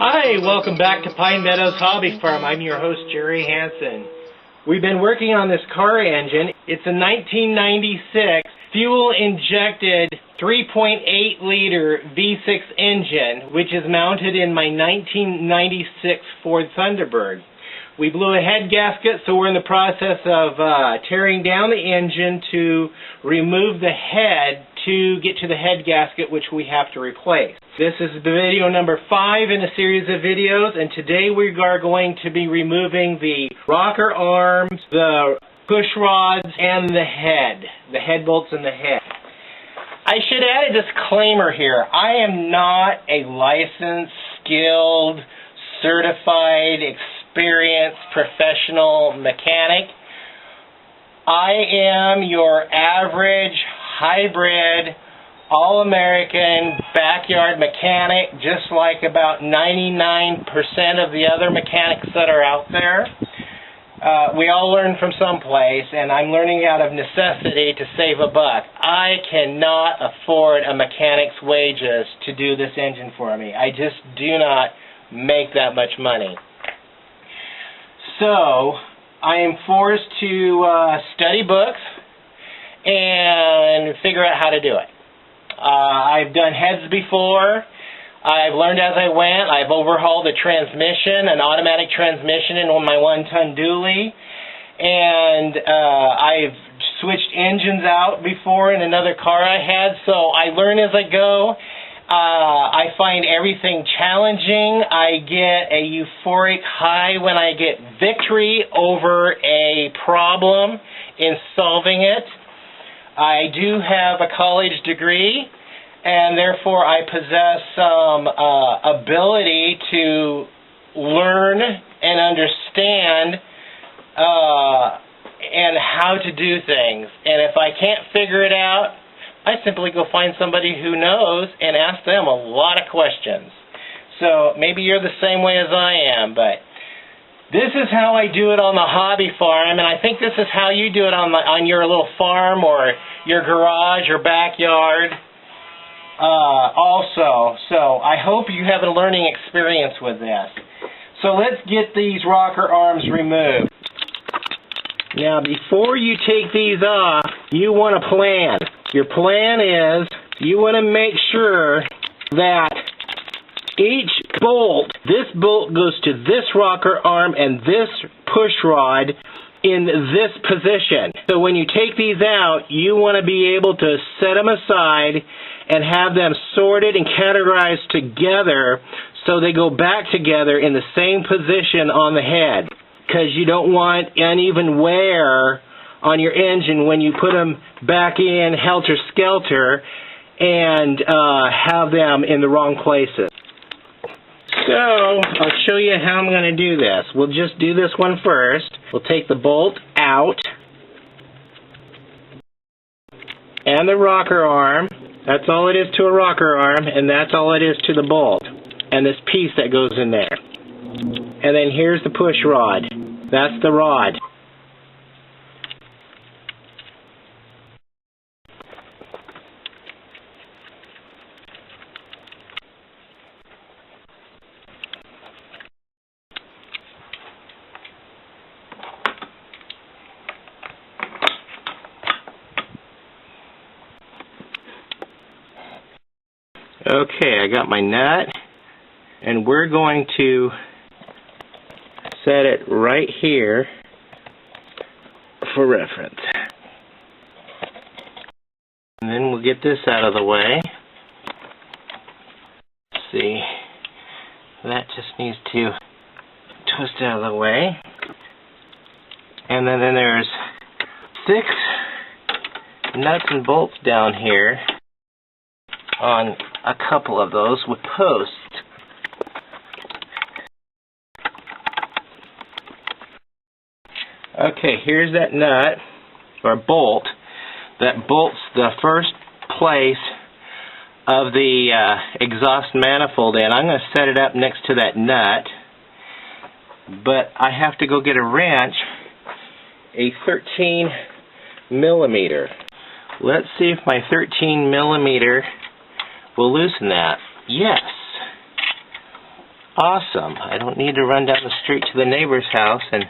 Hi, welcome back to Pine Meadows Hobby Farm. I'm your host, Jerry Hansen. We've been working on this car engine. It's a 1996 fuel-injected 3.8-liter V6 engine, which is mounted in my 1996 Ford Thunderbird. We blew a head gasket, so we're in the process of tearing down the engine to remove the head to get to the head gasket, which we have to replace. This is video number 5 in a series of videos, and today we are going to be removing the rocker arms, the push rods, and the head bolts and the head. I should add a disclaimer here. I am not a licensed, skilled, certified, experienced professional mechanic. I am your average, hybrid, all-American backyard mechanic, just like about 99% of the other mechanics that are out there. We all learn from someplace, and I'm learning out of necessity to save a buck. I cannot afford a mechanic's wages to do this engine for me. I just do not make that much money. So, I am forced to study books and figure out how to do it. I've done heads before. I've learned as I went. I've overhauled a transmission, an automatic transmission in my 1-ton dually, and I've switched engines out before in another car I had, so I learn as I go. I find everything challenging. I get a euphoric high when I get victory over a problem in solving it. I do have a college degree, and therefore I possess some ability to learn and understand and how to do things. And if I can't figure it out, I simply go find somebody who knows and ask them a lot of questions. So maybe you're the same way as I am, but this is how I do it on the hobby farm, and I think this is how you do it on your little farm or your garage or backyard also. So I hope you have a learning experience with this. So let's get these rocker arms removed. Now before you take these off, you want a plan. Your plan is you want to make sure that each bolt, this bolt goes to this rocker arm and this push rod in this position. So when you take these out, you want to be able to set them aside and have them sorted and categorized together so they go back together in the same position on the head, because you don't want uneven wear on your engine when you put them back in helter-skelter and have them in the wrong places. So, I'll show you how I'm going to do this. We'll just do this one first. We'll take the bolt out and the rocker arm. That's all it is to a rocker arm, and that's all it is to the bolt and this piece that goes in there. And then here's the push rod. That's the rod. Okay, I got my nut, and we're going to set it right here for reference. And then we'll get this out of the way. Let's see, that just needs to twist out of the way. And then there's 6 nuts and bolts down here on a couple of those with posts. Okay, here's that nut, or bolt, that bolts the first place of the exhaust manifold in. I'm going to set it up next to that nut, but I have to go get a wrench, a 13 millimeter. Let's see if my 13 millimeter will loosen that. Yes. awesome. I don't need to run down the street to the neighbor's house and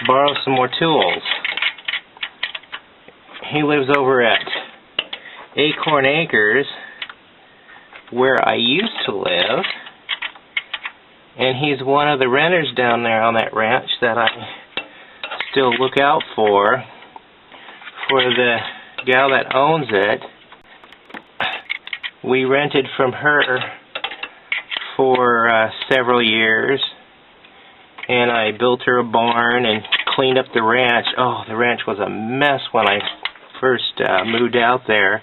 borrow some more tools. He lives over at Acorn Acres, where I used to live, and he's one of the renters down there on that ranch that I still look out for the gal that owns it. We rented from her for several years, and I built her a barn and cleaned up the ranch. Oh, the ranch was a mess when I first moved out there.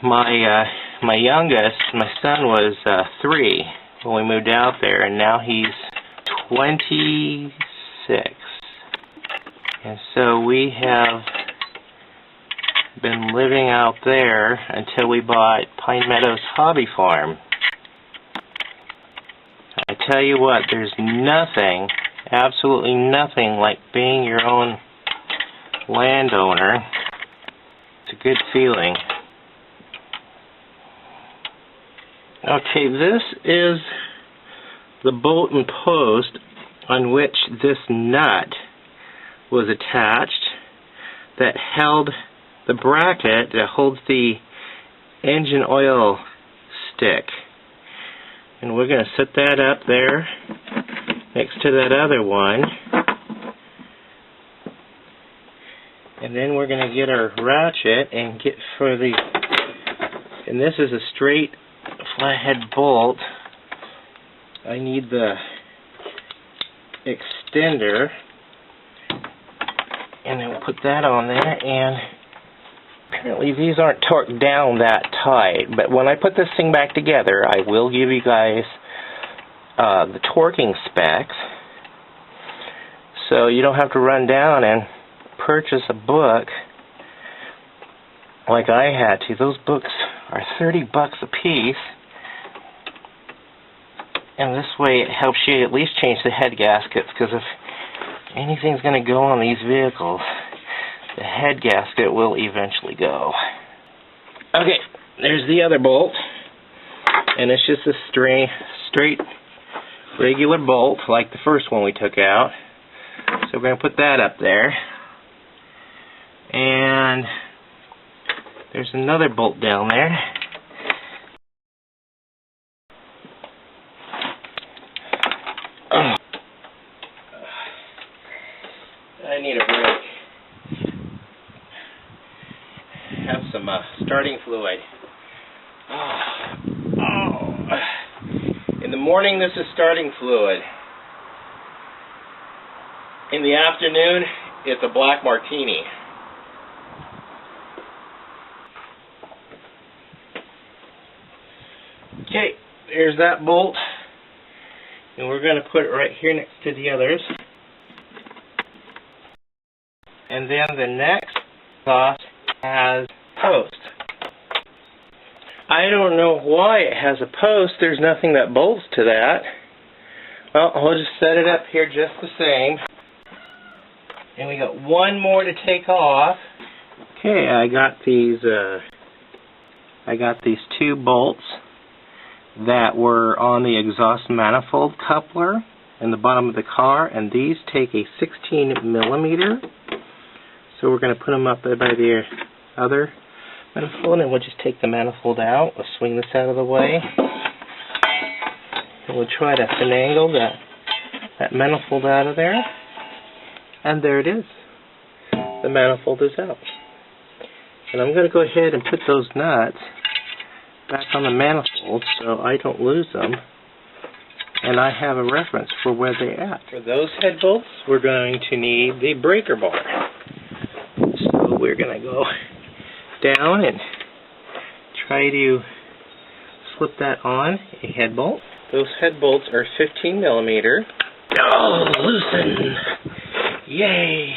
My youngest, my son, was 3 when we moved out there, and now he's 26. And so we have been living out there until we bought Pine Meadows Hobby Farm. I tell you what, there's nothing, absolutely nothing like being your own landowner. It's a good feeling. Okay, this is the bolt and post on which this nut was attached that held the bracket that holds the engine oil stick. And we're going to set that up there next to that other one. And then we're going to get our ratchet and get for the, and this is a straight flathead bolt. I need the extender, and then we'll put that on there. And apparently these aren't torqued down that tight, but when I put this thing back together, I will give you guys the torquing specs, so you don't have to run down and purchase a book like I had to. Those books are $30 a piece, and this way it helps you at least change the head gaskets, because if anything's going to go on these vehicles, the head gasket will eventually go. Okay, there's the other bolt, and it's just a straight regular bolt like the first one we took out. So we're going to put that up there. And there's another bolt down there. Oh. I need a break. Have some starting fluid. Oh. In the morning, this is starting fluid. In the afternoon, it's a black martini. Okay, there's that bolt, and we're going to put it right here next to the others. And then the next exhaust has post. I don't know why it has a post. There's nothing that bolts to that. Well, we'll just set it up here just the same. And we got one more to take off. Okay, I got these 2 bolts that were on the exhaust manifold coupler in the bottom of the car, and these take a 16 millimeter. So we're going to put them up by the other manifold, and we'll just take the manifold out. We'll swing this out of the way, and we'll try to finagle that manifold out of there. And there it is. The manifold is out. And I'm going to go ahead and put those nuts back on the manifold so I don't lose them. And I have a reference for where they're at. For those head bolts, we're going to need the breaker bar. So we're going to go down and try to slip that on a head bolt. Those head bolts are 15 millimeter. Oh, loosen! Yay!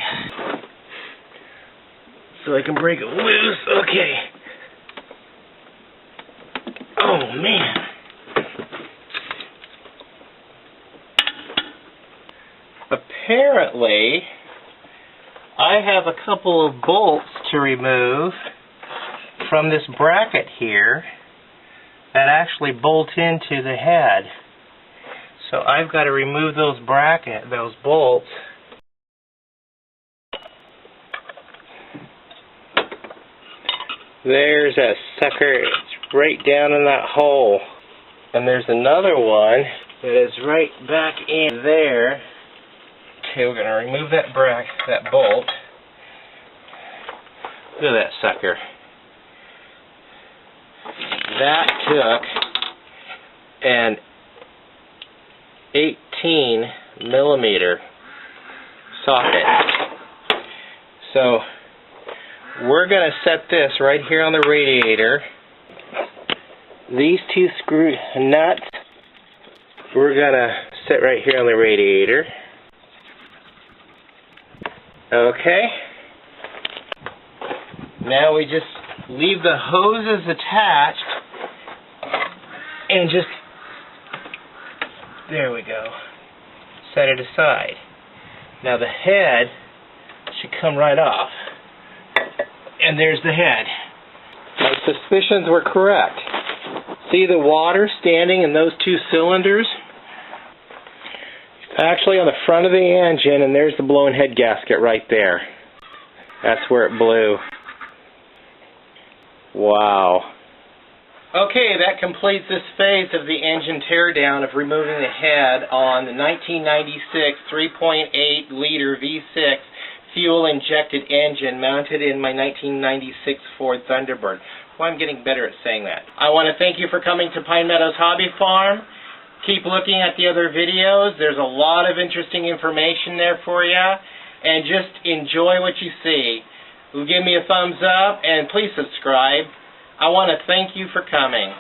So I can break it loose. Okay. Oh, man. Apparently, I have a couple of bolts to remove from this bracket here. that actually bolt into the head. So I've got to remove those bolts. There's that sucker. It's right down in that hole. And there's another one that is right back in there. Okay, we're going to remove that bolt. Look at that sucker. That took an 18 millimeter socket. So we're going to set this right here on the radiator. These two screw nuts we're going to set right here on the radiator. Okay. Now we just leave the hoses attached and just, there we go, set it aside. Now the head should come right off. And there's the head. My suspicions were correct. See the water standing in those two cylinders? Actually on the front of the engine, and there's the blown head gasket right there. That's where it blew. Wow. Okay, that completes this phase of the engine teardown of removing the head on the 1996 3.8 liter V6 fuel-injected engine mounted in my 1996 Ford Thunderbird. Well, I'm getting better at saying that. I want to thank you for coming to Pine Meadows Hobby Farm. Keep looking at the other videos. There's a lot of interesting information there for you. And just enjoy what you see. Give me a thumbs up and please subscribe. I want to thank you for coming.